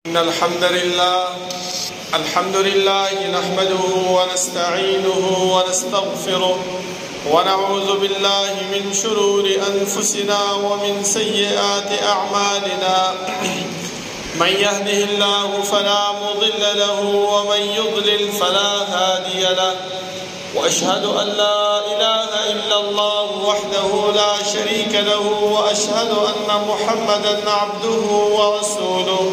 إن الحمد لله نحمده ونستعينه ونستغفره ونعوذ بالله من شرور أنفسنا ومن سيئات أعمالنا من يهده الله فلا مضل له ومن يضلل فلا هادي له وأشهد أن لا إله إلا الله وحده لا شريك له وأشهد أن محمدا عبده ورسوله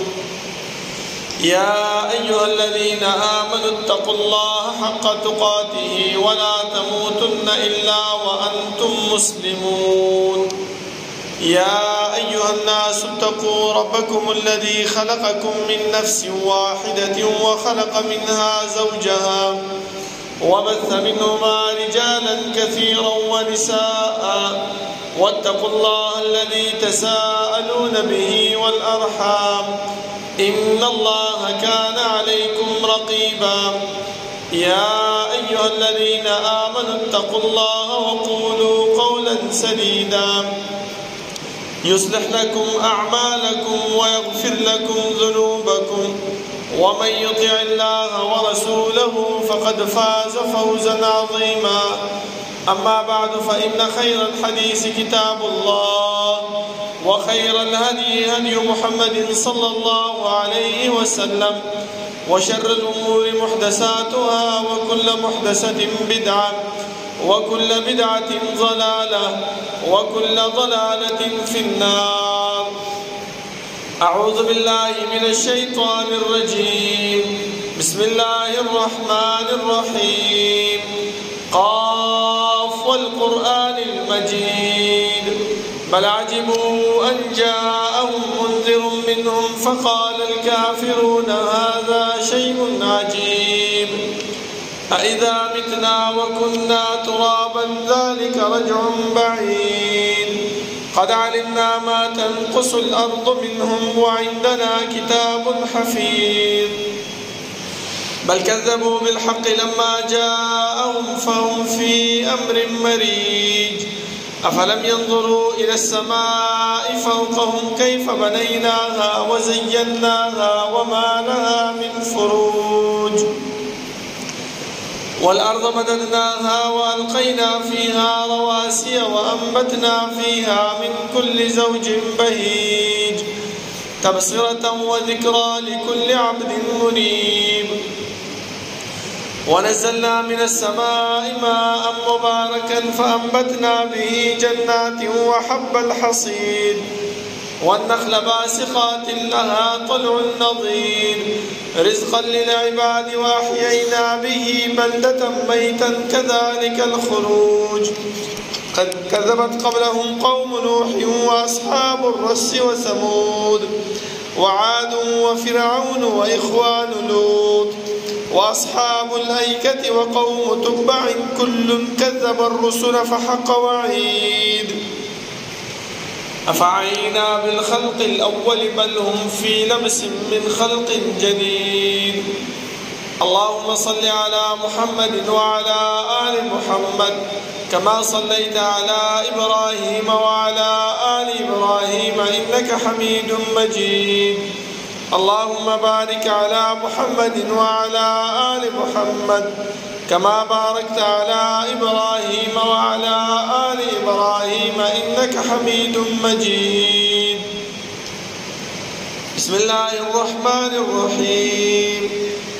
يا أيها الذين آمنوا اتقوا الله حق تقاته ولا تموتن إلا وأنتم مسلمون يا أيها الناس اتقوا ربكم الذي خلقكم من نفس واحدة وخلق منها زوجها وبث منهما رجالا كثيرا ونساء واتقوا الله الذي تساءلون به والأرحام إن الله كان عليكم رقيبا يا أيها الذين آمنوا اتقوا الله وقولوا قولا سديدا يصلح لكم أعمالكم ويغفر لكم ذنوبكم ومن يطع الله ورسوله فقد فاز فوزا عظيما أما بعد فإن خير الحديث كتاب الله وخير الهدي هدي محمد صلى الله عليه وسلم وشر الأمور محدثاتها وكل محدثة بدعة وكل بدعة ضلالة وكل ضلالة في النار. أعوذ بالله من الشيطان الرجيم. بسم الله الرحمن الرحيم. قاف والقرآن المجيد بل عجبوا أن جاءهم منذر منهم فقال الكافرون هذا شيء عجيب أإذا متنا وكنا ترابا ذلك رجع بعيد قد علمنا ما تنقص الأرض منهم وعندنا كتاب حفيظ بل كذبوا بالحق لما جاءهم فهم في أمر مريج أفلم ينظروا إلى السماء فوقهم كيف بنيناها وزيناها وما لها من فروج والأرض مددناها وألقينا فيها رواسي وأنبتنا فيها من كل زوج بهيج تبصرة وذكرى لكل عبد منيب ونزلنا من السماء ماء مباركا فأنبتنا به جنات وحب الحصيد والنخل باسقات لها طلع نضيد رزقا للعباد وأحيينا به بلدة ميتا كذلك الخروج قد كذبت قبلهم قوم نوح وأصحاب الرس وثمود وعاد وفرعون وإخوان لوط وأصحاب الأيكة وقوم تبع كل كذب الرسل فحق وعيد أفعينا بالخلق الأول بل هم في لبس من خلق جديد اللهم صل على محمد وعلى آل محمد كما صليت على إبراهيم وعلى آل إبراهيم إنك حميد مجيد اللهم بارك على محمد وعلى آل محمد كما باركت على إبراهيم وعلى آل إبراهيم إنك حميد مجيد بسم الله الرحمن الرحيم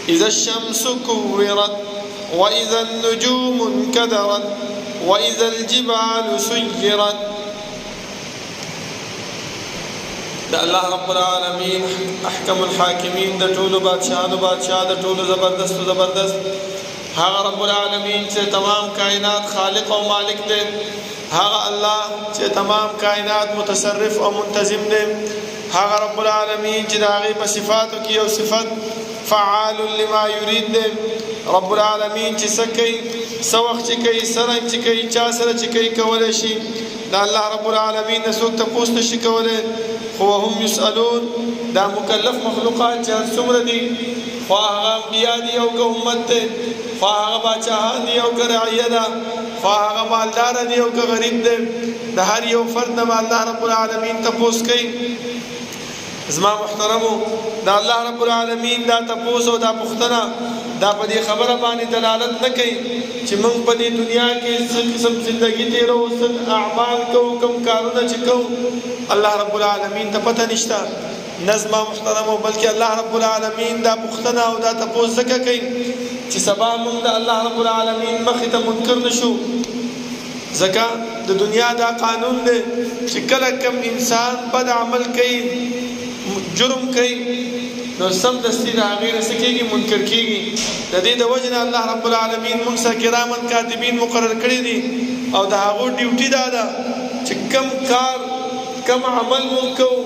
إذا الشمس كورت وإذا النجوم انكدرت وإذا الجبال سيرت دا الله رب العالمين أحكم الحاكمين دا طول بادشاہ دا طول زبردست هاغ رب العالمین سے تمام کائنات خالق و مالک دے هاغ اللہ سے تمام کائنات متصرف و منتظم دے هاغ رب العالمین سے داغی بصفاتو کی و صفت فعال لما يريد دے رب العالمین سے سکی سوخ چکی سرنگ چکی چاسر چکی کولشی دا اللہ رب العالمین نسوک تپوس نشی کولے وهم يسألون دا مکلف مخلوقات جہاں سمر دی خواہ انبیاء دی او کا امت دے خواہ باچاہان دی او کا رعیہ دا خواہ مالدار دی او کا غریب دے دا ہر یو فرد نما اللہ رب العالمین تپوس کئی زما محترمو دا الله رب العالمین دا تپوس او دا پختنه دا په دې خبره باندې دلالت نه کوي چې موږ په دې دنیا کې څه قسم ژوندۍ تیرو څه اعمال کوو کوم کارونه چې کوو الله رب العالمین ته پته نشته نظم محترمو بلکې الله رب العالمین دا پختنه او دا تپوس ځکه کوي چې سبا موږ د الله رب العالمین مخې ته منکر نشو ځکه د دنیا دا قانون دی چې کله کوم انسان بد عمل کوي جرم کوي نو سم دستی د هغې نه څه کېږي منکر کېږي د دې د وجې نه الله رب العالمین موږ سره کرامن کاتبین مقرر کړي دي او د هغو ډیوټي دا ده چې کم کار کم عمل مونږ کوو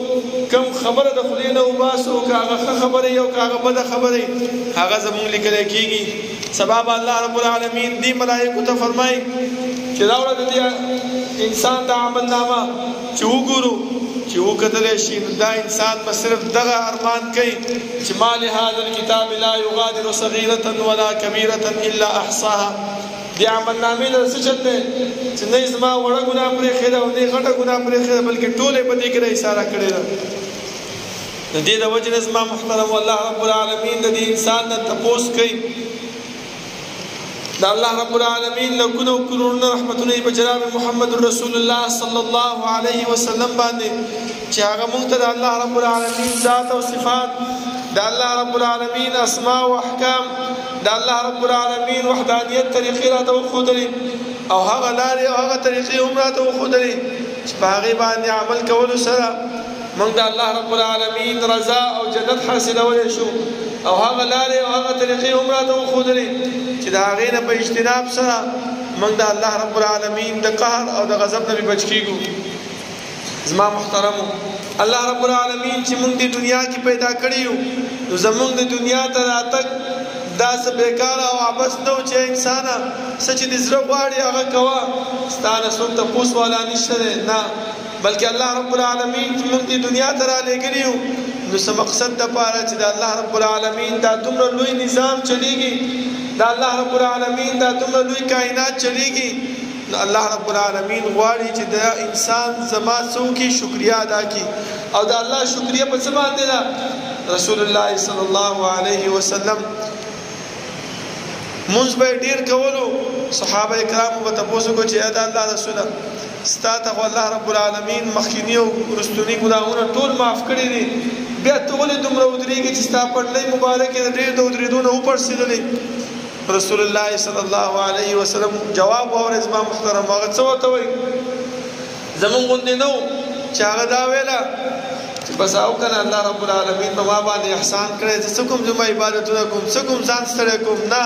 کم خبره د خولې نه وباسو که هغه ښه خبرې او که هغه بده خبرې هغه زموږ لیکلی کېږي سبا به الله رب العالمین دې ملایکو ته فرمایي چې راوړه د دې انسان د عمل نامه چې وګورو چې وکتلی شي نو دا انسان به صرف دغه ارمان کوي چې ما لهذا الکتاب لا یغادر صغیرة ولا کبیرة الا احصاها دې عمل نامې له څه چل دی چې نه زما وړه ګناه پرېښې ده او نه غټه ګناه پرېښې ده بلکې ټولې په دې کې اشاره کړې ده د دې د وجې نه زما محترم الله رب العالمین د دې انسان نه تپوس کوي دا الله رب العالمین لکونه او کروڑونه رحمتونه په جناب محمد رسول الله صلی الله علیه وسلم باندې چې هغه موږ ته د الله رب العالمین ذات او صفات د الله رب العالمین اسماء او احکام د الله رب العالمین وحدانیت طریقې راته وښودلې او هغه لارې او هغه طریقې هم راته وښودلې چې په هغې باندې عمل کولو سره موږ د الله رب العالمین رضا او جنت حاصلولی شو او هغه لارې او هغه طریقې هم راته وښودلې چې د هغې نه په اجتناب سره موږ د الله رب العالمین د قهر او د غضب نه بچ کېږو زما محترمو الله رب العالمین چې موږ د دنیا کې پیدا کړي یو نو زموږ د دنیا ته راتګ داسې بیکاره او عبث نه و چې انسانه څه چې د زړه غواړي هغه کوه ستا نه څوک تپوس والا نشته دی نه بلکې الله رب العالمین چې موږ د دنیا ته رالیږلي یو نو څه مقصد دپاره چې د الله رب العالمین دا دومره لوی نظام چلیږي د الله رب العالمین دا دومره لوی کائنات چلیږي نو الله رب العالمین غواړي چې د انسان زما څه وکړي شکریه ادا کړي او د الله شکریه په څه باندې ده رسول الله صلی الله علیه وسلم منځ به یې ډېر کولو صحابه کرامو به تپوس وکړو چې د الله رسوله ستا ته خو الله رب العالمین مخکیني او وروستوني ګناهونه ټول معاف کړي دي بیا ته ولې دومره ودرېږې چې ستا پټلۍ مبارک یې د ډېر د ودرېدو نه وپړسېدلې رسول الله صلی الله علیه وسلم جواب واورئ زما محترم هغه څه ورته وایي زمونږ غوندې نه و چې هغه دا ویله چې بس او کنه الله رب العالمین په ما باندې احسان کړی زه څه کوم زما عبادتونه کوم څه کوم ځان ستړی کوم نه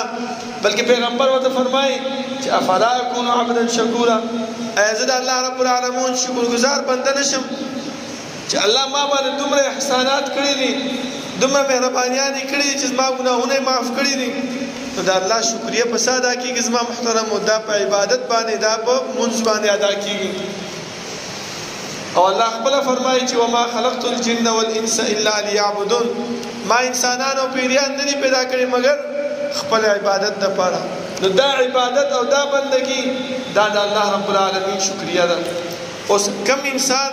بلکې پیغمبر ورته فرمایي چې افلا اکونو عبدا شکورا ایا زه د الله رب العالمین شکرګزار بنده نشم چې الله ما باندې دومره احسانات کړي دي دومره مهربانیانې کړي دي چې زما ګناهونه یې معاف کړي دي نو د الله شکریه په څه ادا کېږي زما محترمو دا په عبادت باندې دا په منځ باندې ادا کېږي او الله خپله فرمایي چې وما خلقت الجن والانس الا لیعبدون ما انسانان او پیریان نه دي پیدا کړي مګر خپل عبادت دپاره نو دا عبادت او دا بندگی دا د الله رب العالمین شکریه ده اوس کم انسان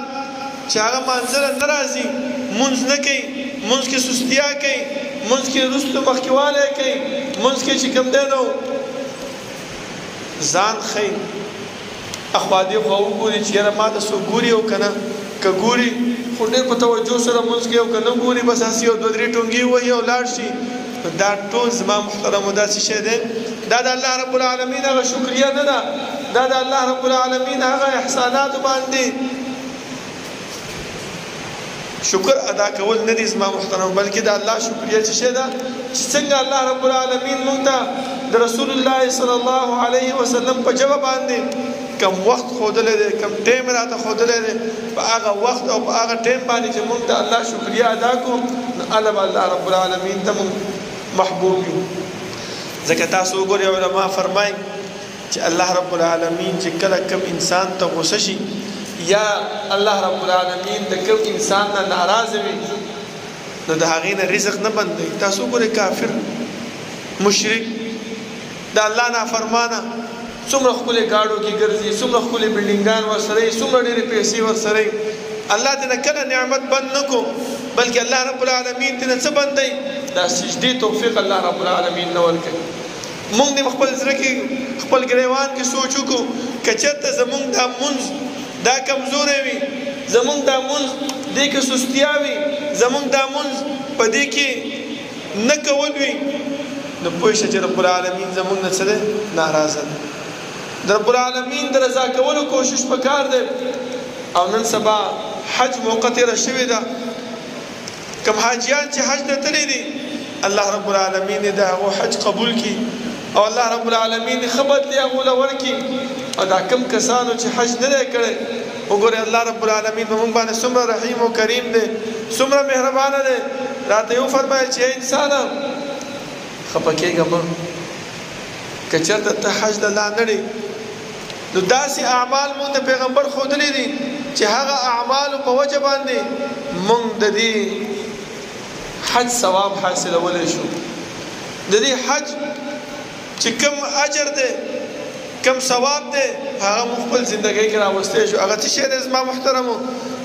چې هغه منځله نه راځي مونځ نه کوي مونځ کې سستیا کوي مونځ کې وروستو مخکېوالی کوي مونځ کې چې کوم دی نو ځان ښیي اخوا دې خوا وګوري چې یاره ما ته څوک ګوري او که نه که ګوري خو ډېر په توجه سره مونځ کوي او که نه ګوري بس هسې یو دوه درې ټونګې ووهي او لاړ شي دا ټول زما محترمو داسې شی دی دا د الله رب العالمین هغه شکریه نه ده دا د الله رب العالمین هغه احساناتو باندې شکر ادا کول نه دي زما محترم بلکې د الله شکریه چې شی ده چې څنګه الله رب العالمین موږ ته د رسول الله صلی الله علیه وسلم په ژبه باندې کم وخت ښودلی دی کم ټیم راته ښودلی دی په هغه وخت او په هغه ټیم باندې چې موږ د الله شکریه ادا کړو نو هله به الله رب العالمین ته موږ محبوب یو ځکه تاسو وګورئ علما فرمایي چې الله رب العالمین چې کله کم انسان ته غوسه شي یا الله رب العالمین د کوم انسان نه ناراضه وي نو د هغې نه رزق نه بندوي تاسو وګورئ کافر مشرک د الله نافرمانه څومره ښکلې ګاډو کې ګرځي څومره ښکلې بلډینګان ورسره وي څومره ډېرې پیسې ورسره وي الله دې نه کله نعمت بند نه کړو بلکې الله رب العالمین دې نه څه بندوي دا سجدې توفیق الله رب العالمین نه ورکوي. مونږ دې خپل زړه کې خپل ګریوان کې سوچ وکړو که چېرته زمونږ دا مونځ دا کمزوری وي، زمونږ دا مونځ دې کې سستیا وي، زمونږ دا مونځ په دې کې نه کول وي، نو پوه شه چې رب العالمین زمونږ نه څه دی ناراضه دی. د رب العالمین د رضا کولو کوشش پکار دی. او نن سبا حج موقع تېره شوې ده، کوم حاجیان چې حج ته تللي دي الله رب العالمین د هغو حج قبول کړي او الله رب العالمین ښه بدلې هغو له ورکړي. او دا کم کسانو چې حج نه دی کړی وګورئ الله رب العالمین په موږ باندې څومره رحیم او کریم دی، څومره مهربانه دی. راته یې وفرمایل چې ای انسانه خفه کېږه مه، که چېرته ته حج له لا نړې نو داسې اعمال مونږ د پیغمبر ښودلي دي چې هغه اعمالو په وجه باندې مونږ د دې حج ثواب حاصلولی شو. د دې حج چې کوم اجر دی کوم ثواب دی هغه مونږ خپل زندګۍ کې راوستی شو. هغه څه شی دی زما محترمو؟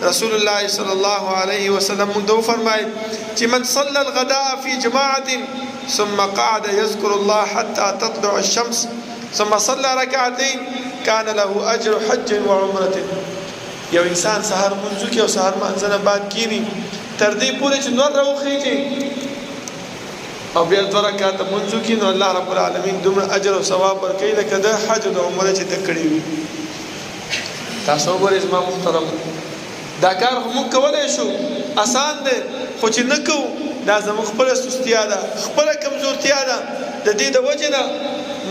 رسول الله صلی الله علیه وسلم مونږ ته وفرمایل چې من صلى الغداء في جماعة ثم قعد يذكر الله حتى تطلع الشمس ثم صلى ركعتين كان له اجر حج وعمره. یو انسان سحر منځو کې او سحر مانځنه بعد کینی تر دې پورې چې نور راوخیږي او بیا 2 رکعاته منځو کې، نو الله رب العالمین دومره اجر او ثواب ورکوي لکه د حج او د عمره چې ته کړی وي. تاسو وګورئ زما محترم دا کار موږ کولی شو، آسان دی، خو چې نه کوو دا زموږ خپله سستیا ده، خپله کمزورتیا ده. د دې د وجې نه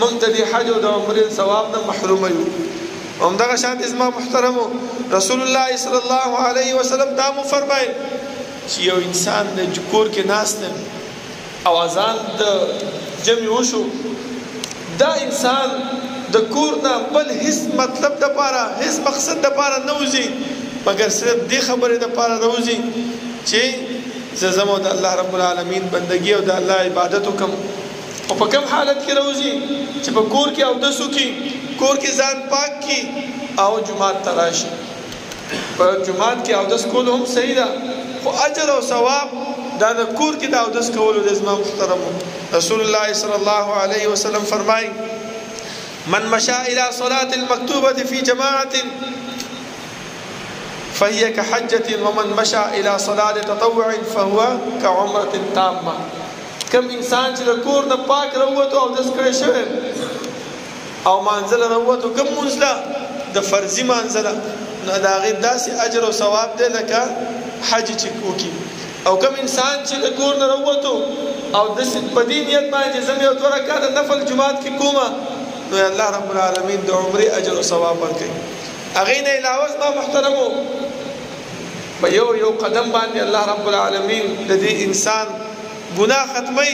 موږ د دې حج او د عمرې ثواب نه محرومه یو. همدغه شانتې زما محترمو رسول الله صلی الله علیه وسلم دا مو فرمایل چې یو انسان د کور کې ناست دی او اذان د جمع وشو، دا انسان د کور نه بل هیڅ مطلب دپاره هیڅ مقصد دپاره نه وځي مګر صرف دې خبرې دپاره راوځي چې زه ځم او د الله رب العالمین بندګي او د الله عبادت وکړم. او په کوم حالت کې راوځي چې په کور کې اودس وکړي، کور کې ځان پاک کړي او جومات ته راشي. په جومات کې اودس کول هم صحیح ده، خو اجر او ثواب دا د کور کې د اودس کولو دی. زما محترمو رسول الله صلی الله علیه وسلم فرمایي من مشى الى صلاة المكتوبة في جماعة فهي كحجة ومن مشى الى صلاة تطوع فهو كعمرة تامة. کم انسان چې د کور نه پاک راووتو او اودس کړی شوی او مانځله راووتو کم مونځله د فرضي مانځله، نو د هغې داسې اجر او ثواب دی لکه حج چې وکړي. او کم انسان چې د کور نه راووتو او داسې په دې نیت باندې چې زه مې یو 2 رکعته نفل جومات کې کومه، نو الله رب العالمین د عمرې اجر او ثواب ورکوي. هغې نه علاوه زما محترمو په یو قدم باندې الله رب العالمین د دې انسان ګناه ختمي،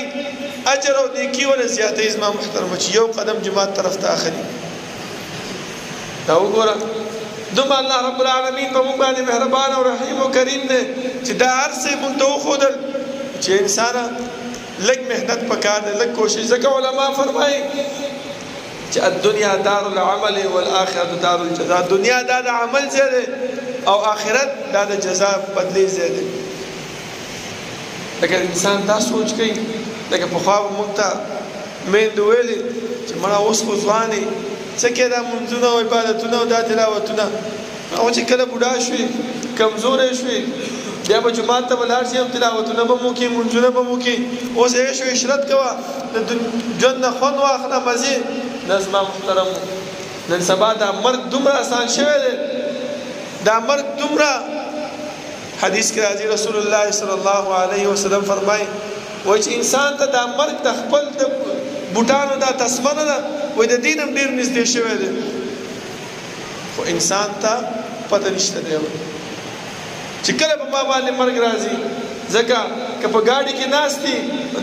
اجر او نیکی ولا زیاتې. زما محترمه چې یو قدم جماعت طرف ته اخلي دا وګوره دومره الله رب العالمین په موږ باندې مهربان او رحیم او کریم دی چې دا هر څه موږ ته وښودل چې انسانه لږ محنت پکار دی، لږ کوشش. ځکه علما فرمایي چې الدنیا دار العمل والآخرة دار الجزاء. دنیا دا د عمل ځای دی او آخرت دا د جزا بدلی ځای دی. لکه انسان دا سوچ کوي لکه پخوا به موږ ته میندو ویلې چې مړه اوس خو ځوانې څه کې دا منځونه او عبادتونه او دا تلاوتونه، او چې کله بوډا شوې کمزوری شوې بیا به جومات ته به لاړ شي او تلاوتونه به مو کړي منځونه به مو کړي. اوس هغې شو عشرت کوه د ژوند نه خوند واخله مزې. نه زما محترم نن سبا دا مرګ دومره اسان شوی دی، دا مرګ دومره حدیث کې راځي رسول الله صلی الله علیه وسلم فرمایي وایي چې انسان ته دا مرګ د خپل د بوټانو دا تسمه نه ده، وایي د دین هم ډېر نږدې شوی دی، خو انسان ته پته نشته دی چې کله په ما باندې مرګ راځي. ځکه که په ګاډي کې ناست دي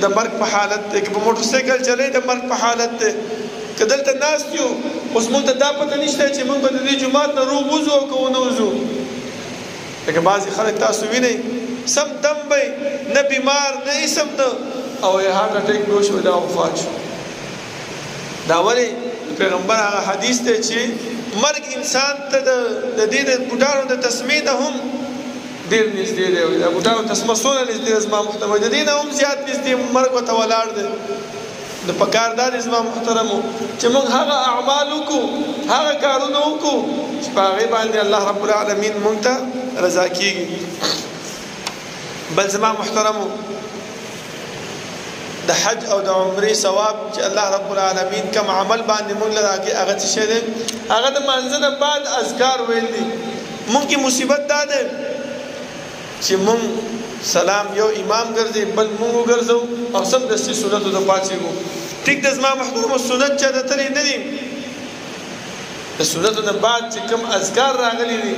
د مرګ په حالت دی، که په موټر سایکل چلی د مرګ په حالت دی، که دلته ناست یو اوس موږ ته دا پته نشته چې موږ به د دې جومات نه روغ وځو او که ونه وځو. لکه بعضې خلک تاسو وینئ سم دم به نه بیمار نه اسم ده او یې هارټ اټیک به وشو دا وفات شو. دا ولې پیغمبر هغه حدیث دی چې مرګ انسان ته د دې د بوډانو د تسمې نه هم ډېر نږدې دی د ابو داود تسمه څونه نږدې ده زما محترمو د دې نه هم زیات نږدې مرګ ورته ولاړ دی د پکار دا دی زما محترمو چې موږ هغه اعمال وکړو هغه کارونه وکړو چې په هغې باندې الله رب العالمین موږ ته رضا کېږي بل زما محترمو د حج او د عمرې ثواب چې الله رب العالمین کوم عمل باندې موږ له راکړي هغه څه شی دی هغه د مانځه نه بعد اذکار ویل دي موږ کې مصیبت دا دی چې موږ سلام یو امام ګرځي بل موږ وګرځو او سمدستي سنتو ته پاڅېږو ټیک د زما محترمو سنت چا د تللی نه دي د سنتو نه بعد چې کوم اذکار راغلي دي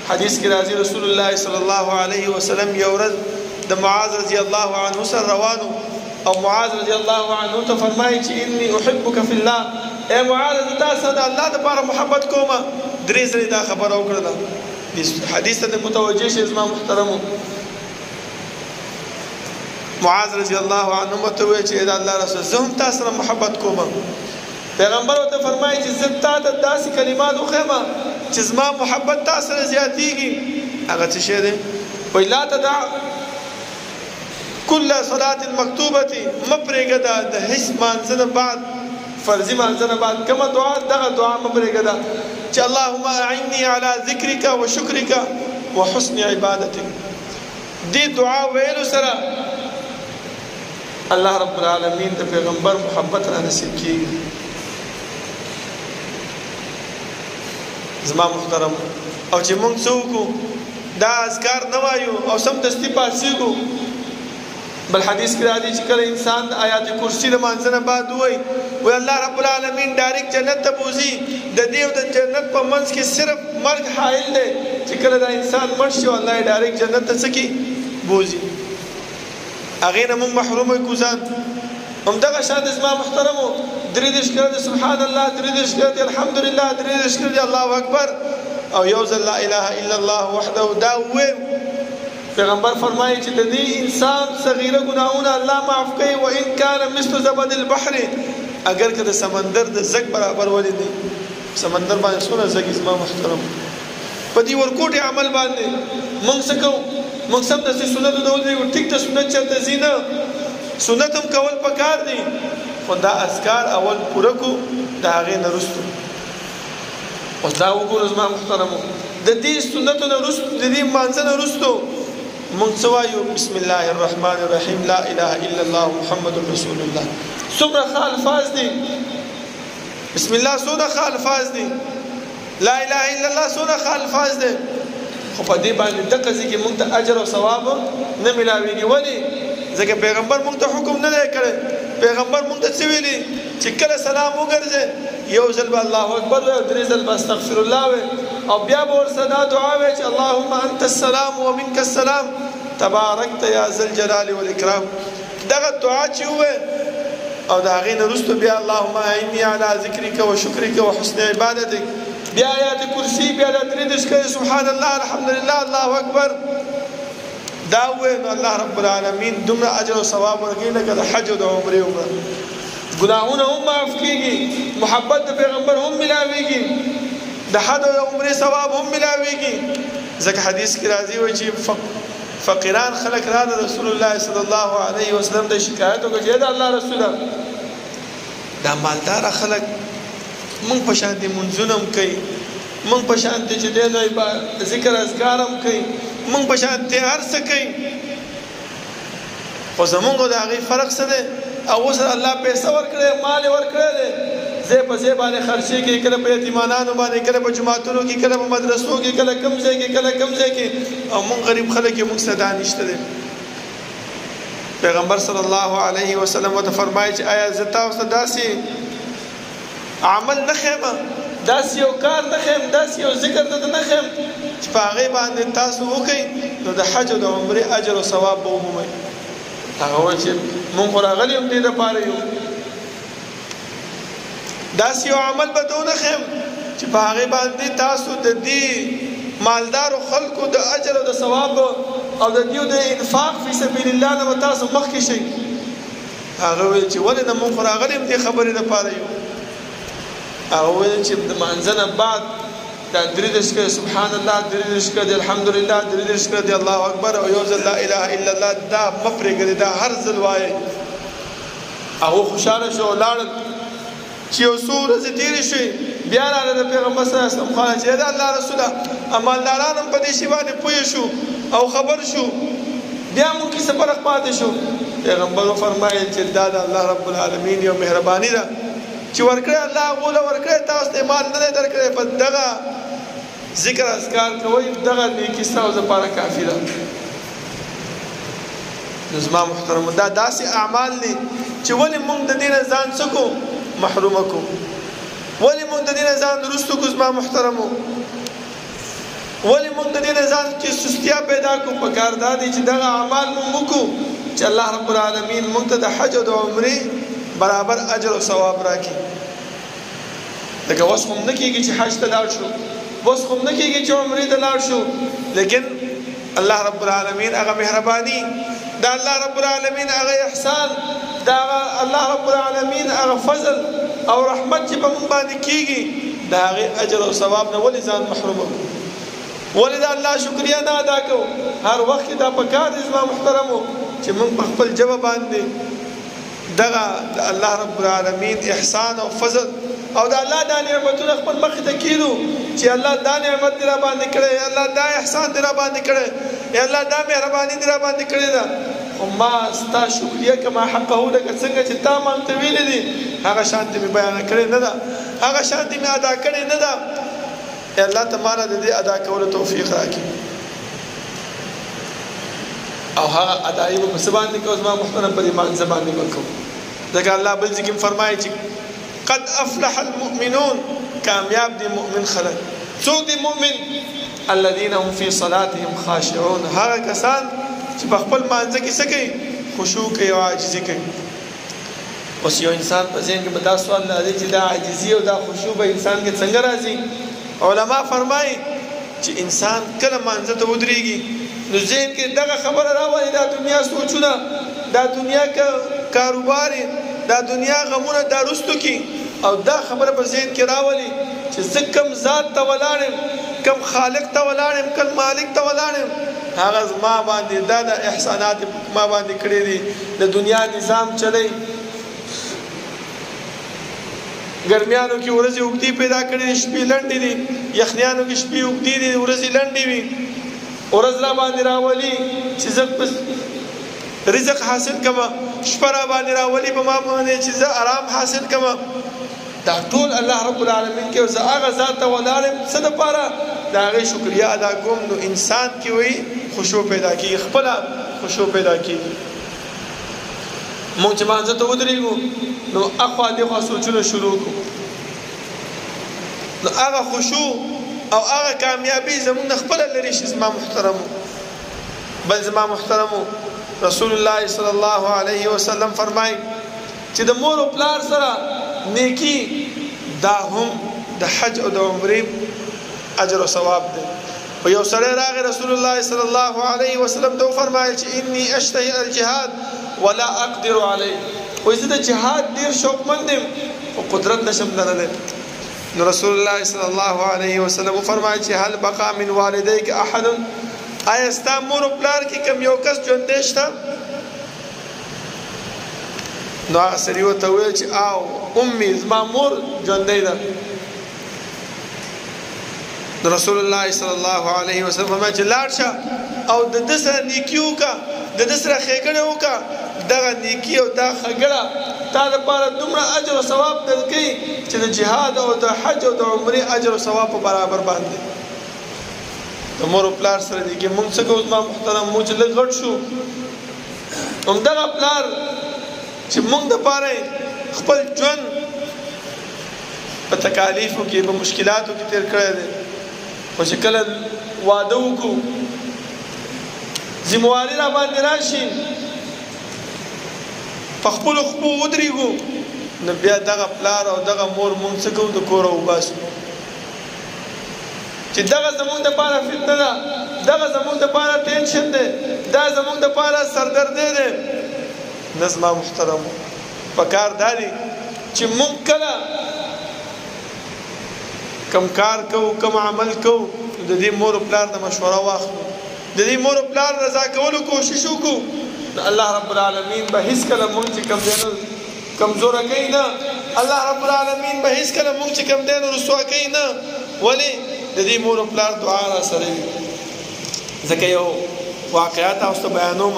حدیث کې راځي رسول الله صلی الله علیه وسلم یو ورځ د معاذ رضی الله عنه سره روانو او معاذ رضی الله عنه ته فرمایي چې انی احبک فی الله اے معاذ تاسو د الله لپاره محبت کوم درې ځلې دا خبره وکړه حدیث ته متوجه شئ زما محترمو معاذ رضی الله عنه ته وی چې دا الله رسول زه هم تاسو سره محبت کوم پیغمبر ته فرمایي چې زه تاسو ته داسې کلمات وخېما چې زما محبت تاسو سره زیاتېږي هغه څه شی دی وی لا تدع كل صلاة مكتوبة مبرقة ده هیڅ مانځنه بعد فرضي مانځنه بعد کما دعا دغه دعا مبرقة ده چې اللهم اعني على ذكرك وشكرك وحسن عبادتك دې دعا ویلو سره الله رب العالمین د پیغمبر محبت را نصیب کیږي زما محترم او چې موږ څوک دا اذکار نه وایو او سم دستی پاسېږو بل حدیث کې راځي چې کله انسان آیات کرسی د مانځنه بعد وای الله رب العالمین ډایرک جنت ته بوزي د دې او د جنت په منځ کې صرف مرګ حائل دی چې کله دا انسان مړ شي الله یې ډایرک جنت ته څکی بوزي هغې نه موږ محروم کړو ځان همدغه شان زما محترمو 33 کړه سبحان الله 33 کړه الحمدلله 33 کړه الله اکبر او یو ځل لا اله الا الله وحده دا وې پیغمبر فرمایي چې د دې انسان صغیره ګناهونه الله معاف کوي و ان کان مثل زبد البحر اگر که د سمندر د زګ برابر ولې دی سمندر باندې څونه زګ اسما محترم په دې ورکوټي عمل باندې موږ څه کوو موږ سم د سنت ډول دی ټیک ته سنت چرته زینه سنت هم کول پکار دي خدا اذکار اول پوره کو دا هغه نه رسو او دا وګورئ اسما محترم د دې سنت نه رسو د دې مانځه نه رسو من سوایو بسم الله الرحمن الرحیم لا اله الا الله محمد رسول الله څومره ښه الفاظ دي بسم الله څومره ښه الفاظ دي لا اله الا الله څومره ښه الفاظ دي خو په دې باندې دغه ځکه موږ ته اجر او ثواب نه ملاويږي ولې ځکه پیغمبر موږ ته حکم نه دی کړی پیغمبر موږ ته څه ویلي چې کله سلام وګرځي یو ځل به الله اکبر او درې ځل به استغفر الله او بیا به ورسره دا دعا وي چې اللهم انت السلام ومنك السلام تبارکت یا ذل جلال والاکرام دغه دعا چې وې او دا غي نه رسو بیا اللهم اعني على ذكرك وشكرك وحسن عبادتك بیا آیات کرسی بیا د درې دشکې سبحان الله الحمدلله الله اکبر دا وې الله رب العالمین دومره اجر او ثواب ورکړي لکه د حج او د عمرې وکړه ګناهونه هم معاف کیږي محبت د پیغمبر هم ملاويږي د حج او عمرې ثواب هم ملاويږي ځکه حدیث کې راځي وایي چې فقیران خلق را رسول الله صلی الله علیه وسلم د شکایت وکړي دا الله رسوله دا مالدار خلق مونږ په شان دي منځونم کوي مونږ په شان دي چې د ذکر اذکارم کوي مونږ په شان دي هر څه کوي خو زمونږ د هغې فرق څه دی او اوس الله پیسې ورکړی مال یې ورکړی دی ځای په ځای باندې خرچې کوي کله په یتیمانانو باندې کله په جوماتونو کې کله په مدرسو کې کله کم ځای کې کله کم ځای کې او مونږ غریب خلک یې مونږ څه دا نشته دی پیغمبر صلی الله علیه وسلم ورته فرمایي چې آیا زه تاسو ته داسې عمل نه ښیم داسې یو کار نه ښیم داسې یو ذکر درته نه ښیم چې په هغې باندې تاسو وکئ نو د حج او د عمرې اجر او ثواب به ومومئ هغه وایي چې مونږ خو راغلي هم دې دپاره یو داسې یو عمل به ته ونه ښیم چې په هغې باندې تاسو د دې مالدارو خلکو د اجر او د ثواب او د دیو د انفاق فی سبیل الله نه به تاسو مخکې شئ هغه ویل چې ولې نه مونږ خو راغلي هم دې خبرې دپاره یو هغه ویل چې د مانځه نه بعد دا 33 کې سبحان الله 33 کې الحمدلله 33 کې الله اکبر او یو ځل لا اله الا الله دا مپرېږدي دا هر ځل وایي هغه خوشاله شو لاړ چې یو څو ورځې تېرې شوې بیا راغله د پیغمبر صلی الله علیه وسلم خانه چې دا الله رسوله امالداران هم په دې شي باندې پوه شو او خبر شو بیا موږ کې څه فرق پاتې شو پیغمبر وفرمایل چې دا د الله رب العالمین یو مهرباني ده چې ورکړی الله هغو له ورکړی تاسو ته مال نه دی درکړی په دغه ذکر اذکار کوئ دغه نیکي ستاسو دپاره کافي ده نو زما محترمو دا داسې اعمال دي چې ولې موږ د دې نه ځان څه کړو محرومه کړو ولې موږ د دې نه ځان وروسته کړو زما محترمو ولې موږ د دې نه ځان کې سستیا پیدا کړو پکار دا دی چې دغه اعمال موږ وکړو چې الله رب العالمین موږ ته د حج او د عمرې برابر اجر او ثواب راکړي لکه اوس خو نه کېږي چې حج ته لاړ شو اوس خو نه کېږي چې عمرې ته لاړ شو لیکن الله رب العالمین هغه مهرباني دا الله رب العالمین هغه احسان دا الله رب العالمین هغه فضل او رحمت چې په موږ باندې کېږي د هغې اجر او ثواب نه ولې ځان محروم کړو ولې د الله شکریا نه ادا کوو هر وخت کې دا پکار دي زما محترمو چې موږ په خپل ژبه باندې دغه د الله رب العالمین احسان او فضل او د الله دا نعمتونه خپل مخې ته کېږدو چې الله دا نعمت دې را باندې کړی الله دا احسان دې را باندې کړی الله دا مهرباني دې را باندې کړې ده خو ما ستا شکریه کما حقه لکه څنګه چې تا ما ته ویلي دي هغه شانتې مې بیانه کړې نه ده هغه شانتې مې ادا کړې نه ده الله ته ماله د دې ادا کولو توفیق راکړي او هغه ادایي به په څه باندې کوو زما محترم په لمانځه باندې به کوو ځکه الله بل ځای کې فرمایي چې قد افلح المؤمنون کامیاب دي مؤمن خلک څوک دي مؤمن الذين هم في صلاتهم خاشعون هغه کسان چې په خپل مانځه کې څه کوي خشوع کوي او عاجزي کوي اوس یو انسان په ذهن کې به دا سوال راځي چې دا عاجزي او دا خشوع به انسان کې څنګه راځي علما فرمایي چې انسان کله مانځه ته ودرېږي نو ذهن کې دغه خبره راوړي دا دنیا سوچونه دا دنیا کاروبار دا دنیا غمونه دا رستو کې او دا خبره په ذهن کې راولي چې زه کم ذات ته ولاړم کم خالق ته ولاړم کم مالک ته ولاړم هغه زما باندې دا د احسانات ما باندې کړی دي د دنیا نظام چلی ګرمیانو کې ورځې اوږدې پیدا کړې دي شپې لنډې دي یخنیانو کې شپې اوږدې دي ورځې لنډې وي ورځ را باندې راولي چې زه رزق حاصل کما شپه را باندې راولي په ما باندې چې زه آرام حاصل کما دا ټول الله رب العالمین کې زه هغه ذات ته ولاړم څه دپاره د هغې شکریا ادا کوم نو انسان کې وایي خشوع پیدا کېږي خپله خشوع پیدا کېږي مونږ چې مانځه ته ودرېږو نو اخوا دېخوا سوچونه شروع کړو نو هغه خشوع او هغه کامیابي زموږ نه خپله لرې شي زما محترمو بل زما محترمو رسول الله صلی الله علیه وسلم فرمایي چې د مور او پلار سره نیکی دا هم د حج او د عمرې اجر او ثواب دی و یو سړی راغی رسول الله صلی الله علیه وسلم ته وفرمایل چې انی اشتهی الجهاد ولا اقدر علیه وایي زه د جهاد ډېر شوقمند یم خو قدرت نشم لرلی نو رسول الله صلی الله علیه وسلم وفرمایل چې هل بقا من والدیک احد آیا ستا مور او پلار کې کوم یو کس ژوندی شته نو هغه سړي ورته وویل چې او امي زما مور ژوندی ده نو رسول الله صلی الله علیه وسلم فرمایي چې لاړ شه او د ده سره نیکي وکړه د ده سره ښېګڼې وکړه دغه نیکي او دا ښېګڼه تا دپاره دومره اجر او ثواب درکوي چې د جهاد او د حج او د عمرې اجر او ثواب په برابر باندې د مور او پلار سره نیکي مونږ څه کوو زما محترم مونږ چې لږ غټ شو همدغه پلار چې مونږ دپاره خپل ژوند په تکالیفو کې په مشکلاتو کې تیر کړی دی خو چې کله واده وکړو ذمواري را باندې راشي په خپلو خپو ودرېږو نو بیا دغه پلار او دغه مور مونږ څه کوو د کوره وباسو چې دغه زمونږ دپاره فتنه ده دغه زمونږ دپاره ټینشن دی دا زمونږ دپاره سردردی دی نه زما محترمو پکار دا دی چې مونږ کله کم کار کو کم عمل کو د دې مور او پلار د مشوره واخلو د دې مور او پلار رضا کولو کوشش وکړو الله رب العالمین به هیڅ کله مونږ چې کم دینو کمزوره کوي نه الله رب العالمین به هیڅ کله مونږ چې کم دینو رسوا کوي نه ولې د دې مور او پلار دعا را سره وي ځکه یو واقعات تاسو ته بیانوم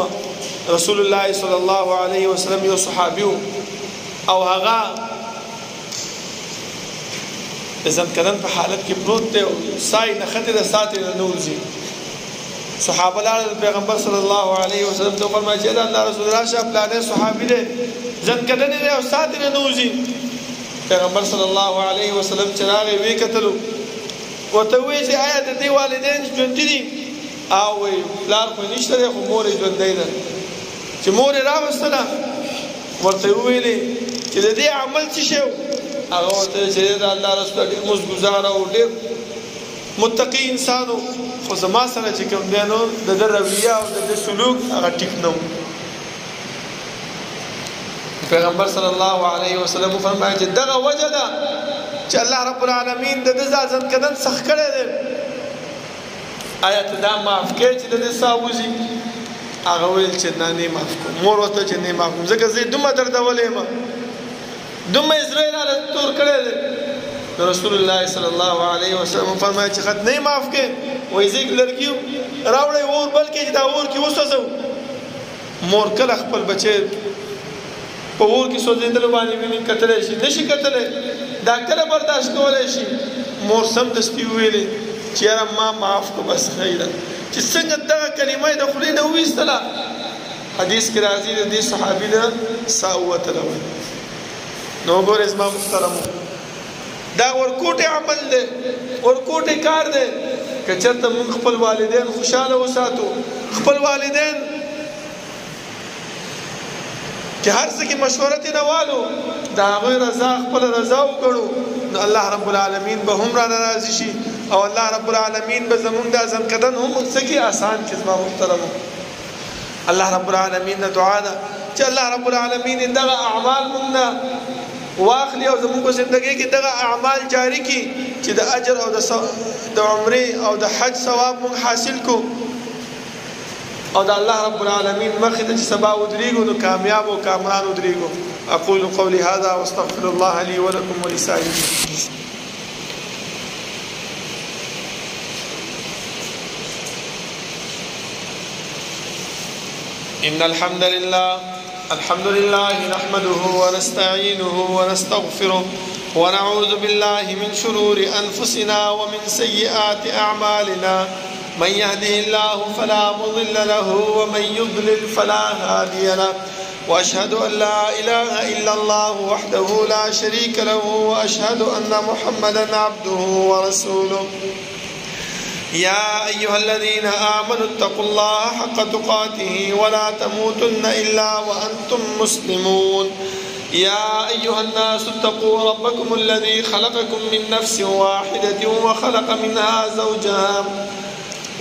رسول الله صلی الله علیه وسلم یو صحابي او هغه د ځنکدن په حالت کې پروت دی او سای نه خطر ساتي نه نوځي صحابه لاله پیغمبر صلی الله علیه وسلم ته فرمایي چې الله رسول الله شاه پلانې صحابي دی ځنکدن دی او ساتي نه نوځي پیغمبر صلی الله علیه وسلم چراغ وی کتلو وته وی چې آیا د دې والدین ژوند دي او پلار په نشته خو مور ژوند دی چې مور راوستله ورته ویلې چې د دې عمل څه شو هغه ته چې د الله رسول ډېر مزګزار او ډېر متقی انسانو خو زما سره چې کوم دی نو د رویه او د سلوک هغه ټیک نه پیغمبر صلی الله علیه وسلم فرمایي چې دغه وجه ده چې الله رب العالمین د دې ځان کدن سخت کړی دی آیت دا معاف کړي چې د دې ساوځي هغه ویل چې نه معاف کوم مور ورته چې نه معاف کوم ځکه زه دومره دردولې ما دومره اسرائیل علی تور کړی دی رسول الله صلی الله علیه وسلم فرمایي چې خد نه معاف کړي وای زه لرګیو راوړې اور بلکې دا اور کې وسوځو مور کله خپل بچي په اور کې سوځیدل باندې ویني کتلې شي نشي کتلې ډاکټر برداشت کولای شي مور سم دستي ویلې چې ما معاف کو بس خیره چې څنګه دا کلمه د خلینو وېستله حدیث کې راځي د دې صحابي نه ساوت لوي نو ګور اسما محترم دا ورکوټه عمل دی ورکوټه کار دی که چېرته موږ خپل والدین خوشاله وساتو خپل والدین چې هر څه کې مشورت نه والو دا غوی رضا خپل رضا وکړو نو الله رب العالمین به هم را راضي شي او الله رب العالمین به زمونږ د ځم کدن هم څه آسان کې زما محترم الله رب العالمین نه دعا ده چې الله رب العالمین دغه اعمال مونږ واخلي او زموږ په زندګۍ کې دغه اعمال جاری کړي چې د اجر او د عمره او د حج ثواب مونږ حاصل کو او د الله رب العالمین مخې ته چې سبا ودرېږو نو کامیاب او کامران ودرېږو اقول قولي هذا واستغفر الله لي ولكم ولسائر المسلمين إن الحمد لله نحمده ونستعينه ونستغفره ونعوذ بالله من شرور أنفسنا ومن سيئات أعمالنا من يهده الله فلا مضل له ومن يضلل فلا هادي له وأشهد أن لا إله إلا الله وحده لا شريك له وأشهد أن محمدا عبده ورسوله يا أيها الذين آمنوا اتقوا الله حق تقاته ولا تموتن إلا وأنتم مسلمون يا أيها الناس اتقوا ربكم الذي خلقكم من نفس واحدة وخلق منها زوجها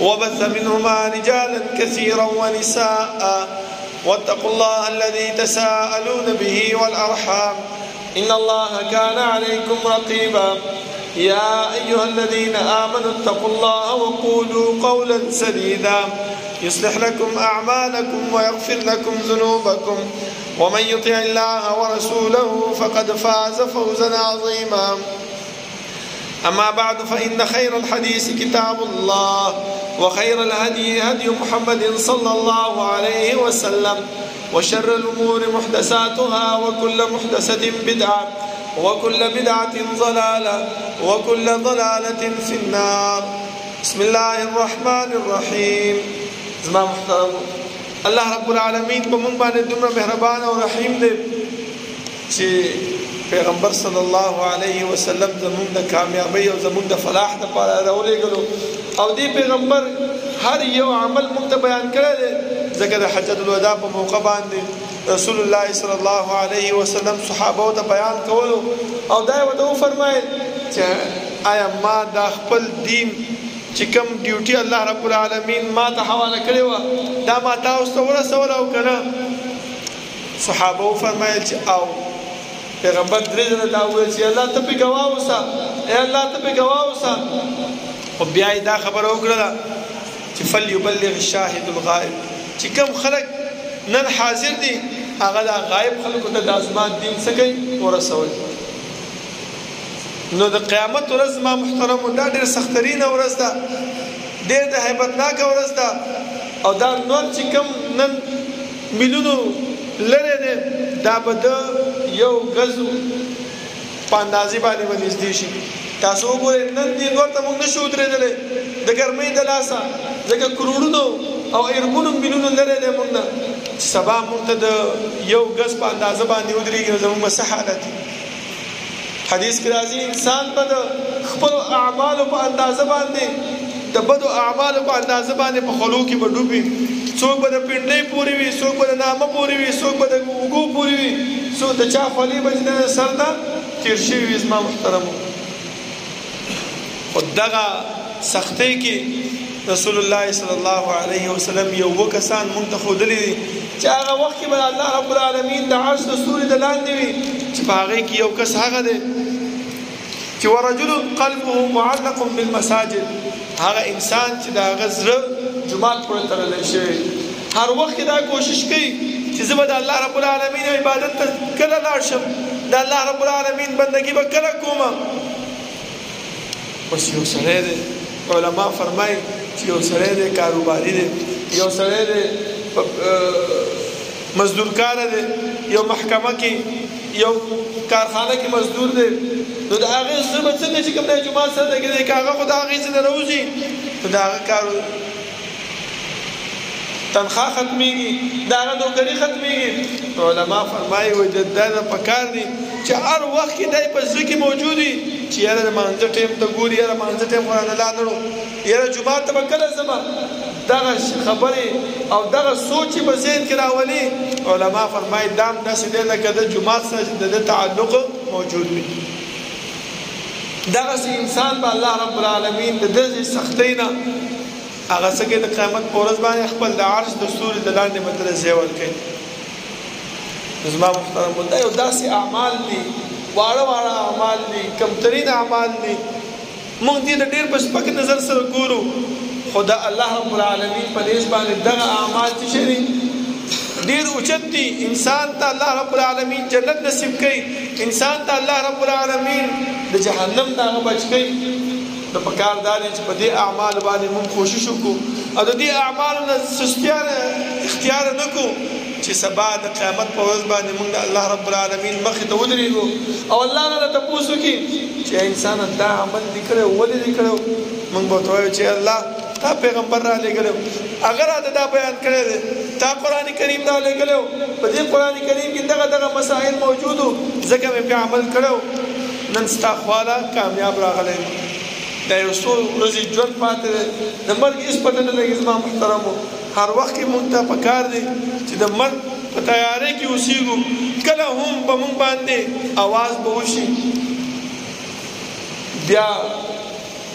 وبث منهما رجالا كثيرا ونساء واتقوا الله الذي تساءلون به والأرحام إن الله كان عليكم رقيبا يا أيها الذين آمنوا اتقوا الله وقولوا قولا سديدا يصلح لكم أعمالكم ويغفر لكم ذنوبكم ومن يطع الله ورسوله فقد فاز فوزا عظيما أما بعد فإن خير الحديث كتاب الله وخير الهدي هدي محمد صلى الله عليه وسلم وشر الأمور محدثاتها وكل محدثة بدعة وكل بدعة ضلالة وكل ضلالة في النار بسم الله الرحمن الرحيم زما محترم الله رب العالمين بمن باندې دومره مهربان او رحیم دی چې پیغمبر صلی الله علیه وسلم زموږ د کامیابی او زموږ د فلاح لپاره راولېږلو او دی پیغمبر هر یو عمل موږ ته بیان کړی دی ځکه د حجۃ الوداع په موقع باندې رسول الله صلی الله علیه وسلم صحابه ته بیان کولو او دا یې ورته وفرمایل چې آیا ما دا خپل دین چې کوم ډیوټي الله رب العالمین ما ته حواله کړې وه دا ما تاسو ته ورسوله او که نه صحابه وفرمایل چې او پیغمبر درې ځله دا وویل چې الله ته پې ګواه اوسه اے الله ته په گواه اوسه. خو بیا یې دا خبره وکړله چې فلیبلغ الشاهد الغائب، چې کوم خلک نن حاضر دي هغه دا غایب خلکو ته د آسمان دین څه کوي ورسوي. نو د قیامت ورځ ما محترمو دا ډېر سخترینه ورځ ده، ډېر د هیبتناکه ورځ ده. او دا نور چې کوم نن میلیونو لرې دی دا به د یو غزو په اندازې باندې به نږدې شي. تاسو وګورئ نن دې نور ته موږ نشو ودرېدلی د ګرمۍ د لاسه، ځکه کروړونو او اربونو میلیونو لرې دی موږ نه، چې سبا موږ ته د یو غز په اندازه باندې ودرېږي نو زموږ به څه حالت وي. حدیث کې راځي انسان به د خپلو اعمالو په اندازه باندې د بدو اعمالو په اندازه باندې په خولو کې به ډوب وي. څوک به د پنډۍ پورې وي، څوک به د نامه پورې وي، څوک به د اوږو پورې وي، څوک د چا خولې به د سر نه تېر شوي وي. زما محترمو خو دغه سختۍ کې رسول الله صلی الله علیه وسلم یو اووه کسان موږ ته ښودلي دي چې هغه وخت کې به الله رب العالمین د عرش د ستوري د لاندې وي چې په هغې کې یو کس هغه دی چې ورجل قلبه معلق بالمساجد، هغه انسان چې د هغه زړه جومات پورې تړلی شوی، هر وخت کې دا کوشش کوي چې زه به د الله رب العالمین عبادت ته کله لاړ شم، د الله رب العالمین بندګي به کله کومه. بس یو سړی دی، علما فرمایي چې یو سړی دی کاروباري دی، یو سړی دی مزدور کاره دی، یو محکمه کې یو کارخانه کې مزدور دی. نو د هغې زړه به څنګه چې کوم دی جومات سره لګېدی که هغه خو د هغې څه نه راوځي نو د هغه کار تنخواه ختمیږي، د هغه نوکري ختمیږي. علما فرمایي وایي د دا نه پکار دي چې هر وخت کې دی په زړه کې موجود وي چې یاره د مانځه ټیم ته ګوري، یاره مانځه ټیم خو رانه لاړو، یاره جومات ته به کله ځمه. دغه خبرې او دغه سوچ په ذهن کې راولي. علما فرمایي دا هم داسې دی لکه د جومات سره د ده تعلق موجود وي. دغسې انسان به الله رب العالمین د دغې سختۍ نه هغه څه کوي د قیامت په ورځ باندې خپل د عرش د ستوري د لاندې به ته ځای ورکوي. زما محترمو دا یو داسې اعمال دي، واړه واړه اعمال دي، کمترین اعمال دي. موږ دې د ډېر په سپک نظر سره ګورو، خو د الله رب العالمین په نیز باندې دغه اعمال چې دي ډېر اوچت دي. انسان ته الله رب العالمین جنت نصیب کوي، انسان ته الله رب العالمین د جهنم نه هغه بچ کوي. نو پکار دا دی چې په دې اعمالو باندې موږ کوشش وکړو او د دې اعمالو نه سستیا اختیار نه کړو چې سبا د قیامت په ورځ باندې موږ د الله رب العالمین مخې ته ودرېږو او الله نه تپوس وکړي چې انسانه دا عمل دې کړی ولې دې کړی. موږ به ورته وایو چې الله تا پیغمبر را لېږلی، هغه راته دا بیان کړی دی، تا قرآن کریم را لېږلی، په دې قرآن کریم کې دغه مسائل موجود وو، ځکه مې پرې عمل کړی. نن ستا خواله کامیاب راغلی، دا یو څو ورځې ژوند پاتې دی، د مرګ هېڅ پته نه لګي. زما محترمو هر وخت کې موږ ته پکار دی چې د مرګ په تیارۍ کې اوسېږو. کله هم په موږ باندې اواز به وشي، بیا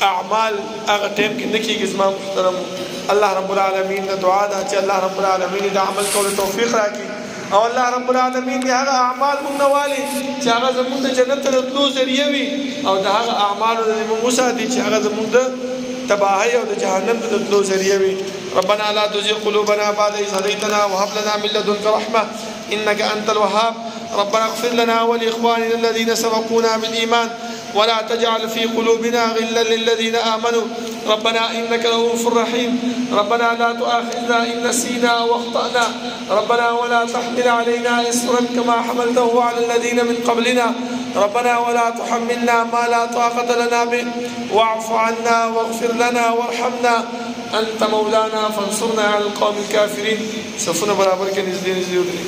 اعمال هغه ټایم کې نه کېږي. زما محترمو الله رب العالمین د دعا ده چې الله رب العالمین د عمل کولو توفیق راکړي او الله رب العالمین دې هغه اعمال موږ نه والي چې هغه زموږ د جنت ته د تلو ذریعه وي او د هغه اعمالو نه موږ وساتي چې هغه زموږ د تباهۍ او د جهنم ته د تلو ذریعه وي. ربنا لا تزغ قلوبنا بعد إذ هديتنا وهب لنا من لدنك رحمة إنك أنت الوهاب. ربنا اغفر لنا ولإخواننا الذين سبقونا بالإيمان ولا تجعل في قلوبنا غلا للذين آمنوا ربنا إنك رؤوف رحيم. ربنا لا تؤاخذنا إن نسينا واخطأنا ربنا ولا تحمل علينا إصرا كما حملته على الذين من قبلنا ربنا ولا تحملنا ما لا طاقة لنا به واعف عنا واغفر لنا وارحمنا أنت مولانا فانصرنا على القوم الكافرين. سفنا برابر كنزدين زيودين